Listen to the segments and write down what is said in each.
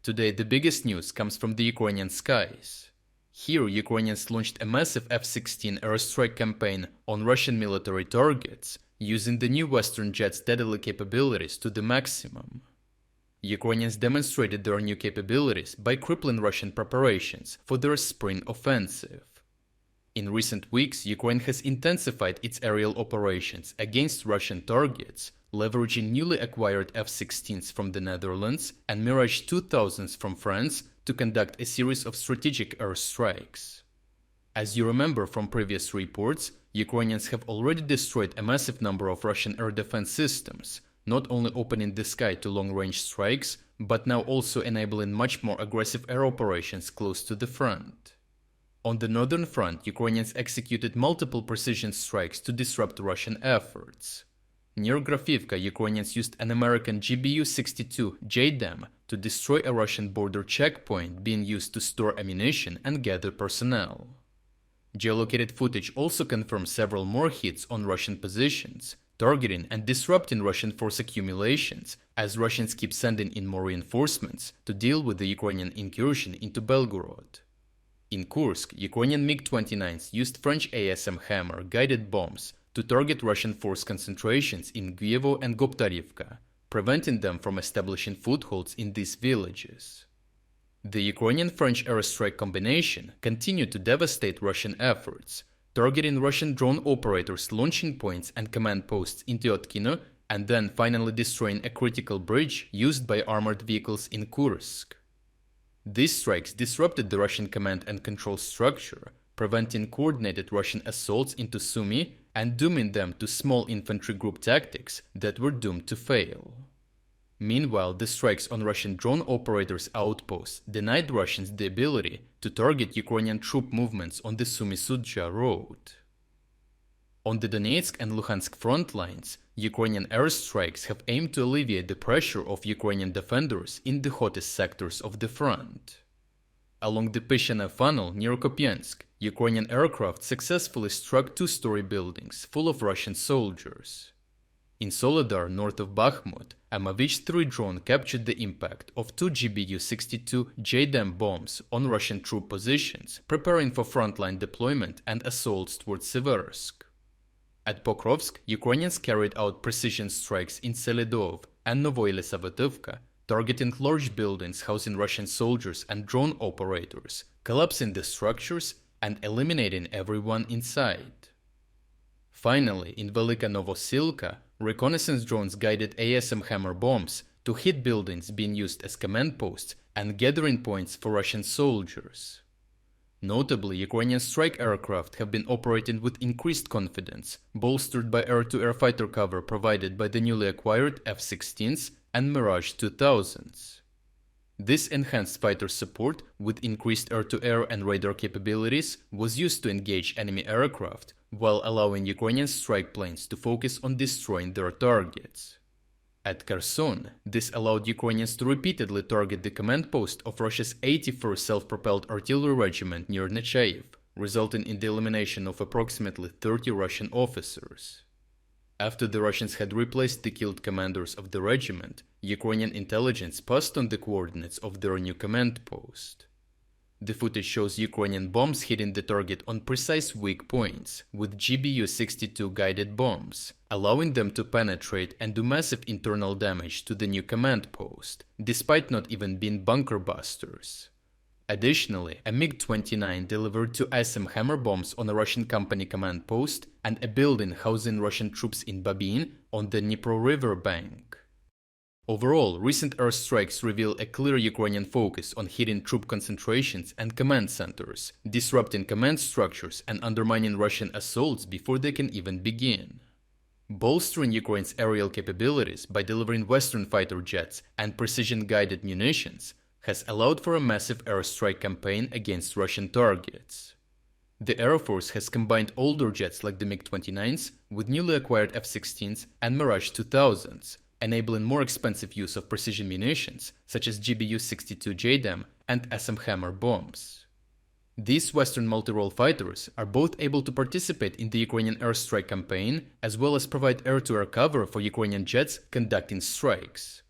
Today the biggest news comes from the Ukrainian skies. Here Ukrainians launched a massive F-16 airstrike campaign on Russian military targets, using the new Western jets' deadly capabilities to the maximum. Ukrainians demonstrated their new capabilities by crippling Russian preparations for their spring offensive. In recent weeks, Ukraine has intensified its aerial operations against Russian targets, leveraging newly acquired F-16s from the Netherlands and Mirage 2000s from France to conduct a series of strategic airstrikes. As you remember from previous reports, Ukrainians have already destroyed a massive number of Russian air defense systems, not only opening the sky to long-range strikes, but now also enabling much more aggressive air operations close to the front. On the northern front, Ukrainians executed multiple precision strikes to disrupt Russian efforts. Near Grafivka, Ukrainians used an American GBU-62 JDAM to destroy a Russian border checkpoint being used to store ammunition and gather personnel. Geolocated footage also confirms several more hits on Russian positions, targeting and disrupting Russian force accumulations as Russians keep sending in more reinforcements to deal with the Ukrainian incursion into Belgorod. In Kursk, Ukrainian MiG-29s used French ASM Hammer guided bombs to target Russian force concentrations in Guevo and Goptarivka, preventing them from establishing footholds in these villages. The Ukrainian-French airstrike combination continued to devastate Russian efforts, targeting Russian drone operators' launching points and command posts in Tyotkino, and then finally destroying a critical bridge used by armored vehicles in Kursk. These strikes disrupted the Russian command and control structure, preventing coordinated Russian assaults into Sumy and dooming them to small infantry group tactics that were doomed to fail. Meanwhile, the strikes on Russian drone operators' outposts denied Russians the ability to target Ukrainian troop movements on the Sumy-Sudzha road. On the Donetsk and Luhansk front lines, Ukrainian airstrikes have aimed to alleviate the pressure of Ukrainian defenders in the hottest sectors of the front. Along the Pyshana funnel near Kupiansk, Ukrainian aircraft successfully struck two-story buildings full of Russian soldiers. In Soledar, north of Bakhmut, a Mavich-3 drone captured the impact of two GBU-62 JDAM bombs on Russian troop positions, preparing for frontline deployment and assaults towards Seversk. At Pokrovsk, Ukrainians carried out precision strikes in Selidov and Novoyelisavetovka, targeting large buildings housing Russian soldiers and drone operators, collapsing the structures and eliminating everyone inside. Finally, in Velika Novosilka, reconnaissance drones guided ASM Hammer bombs to hit buildings being used as command posts and gathering points for Russian soldiers. Notably, Ukrainian strike aircraft have been operating with increased confidence, bolstered by air-to-air fighter cover provided by the newly acquired F-16s and Mirage 2000s. This enhanced fighter support with increased air-to-air and radar capabilities was used to engage enemy aircraft, while allowing Ukrainian strike planes to focus on destroying their targets. At Kherson, this allowed Ukrainians to repeatedly target the command post of Russia's 81st Self-Propelled Artillery Regiment near Nechayev, resulting in the elimination of approximately 30 Russian officers. After the Russians had replaced the killed commanders of the regiment, Ukrainian intelligence passed on the coordinates of their new command post. The footage shows Ukrainian bombs hitting the target on precise weak points with GBU-62 guided bombs, allowing them to penetrate and do massive internal damage to the new command post, despite not even being bunker busters. Additionally, a MiG-29 delivered two ASM Hammer bombs on a Russian company command post and a building housing Russian troops in Babin on the Dnipro River bank. Overall, recent airstrikes reveal a clear Ukrainian focus on hitting troop concentrations and command centers, disrupting command structures and undermining Russian assaults before they can even begin. Bolstering Ukraine's aerial capabilities by delivering Western fighter jets and precision-guided munitions has allowed for a massive airstrike campaign against Russian targets. The Air Force has combined older jets like the MiG-29s with newly acquired F-16s and Mirage 2000s, enabling more expensive use of precision munitions such as GBU-62 JDAM and ASM Hammer bombs. These Western multi-role fighters are both able to participate in the Ukrainian airstrike campaign as well as provide air-to-air cover for Ukrainian jets conducting strikes.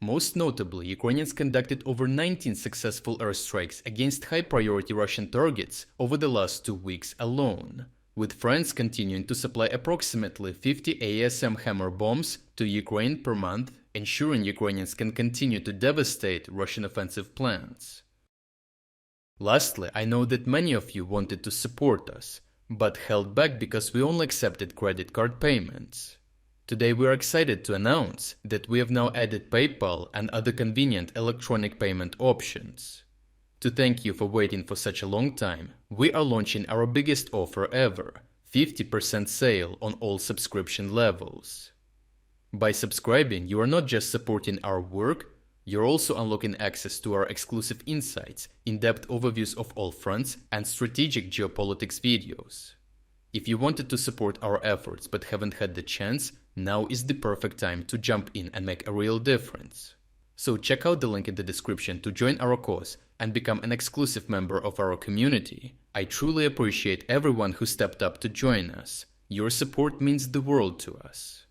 Most notably, Ukrainians conducted over 19 successful airstrikes against high-priority Russian targets over the last 2 weeks alone, with France continuing to supply approximately 50 ASM Hammer bombs to Ukraine per month, ensuring Ukrainians can continue to devastate Russian offensive plans. Lastly, I know that many of you wanted to support us, but held back because we only accepted credit card payments. Today we are excited to announce that we have now added PayPal and other convenient electronic payment options. To thank you for waiting for such a long time, we are launching our biggest offer ever, 50% sale on all subscription levels. By subscribing, you are not just supporting our work, you're also unlocking access to our exclusive insights, in-depth overviews of all fronts, and strategic geopolitics videos. If you wanted to support our efforts but haven't had the chance, now is the perfect time to jump in and make a real difference. So check out the link in the description to join our cause and become an exclusive member of our community. I truly appreciate everyone who stepped up to join us. Your support means the world to us.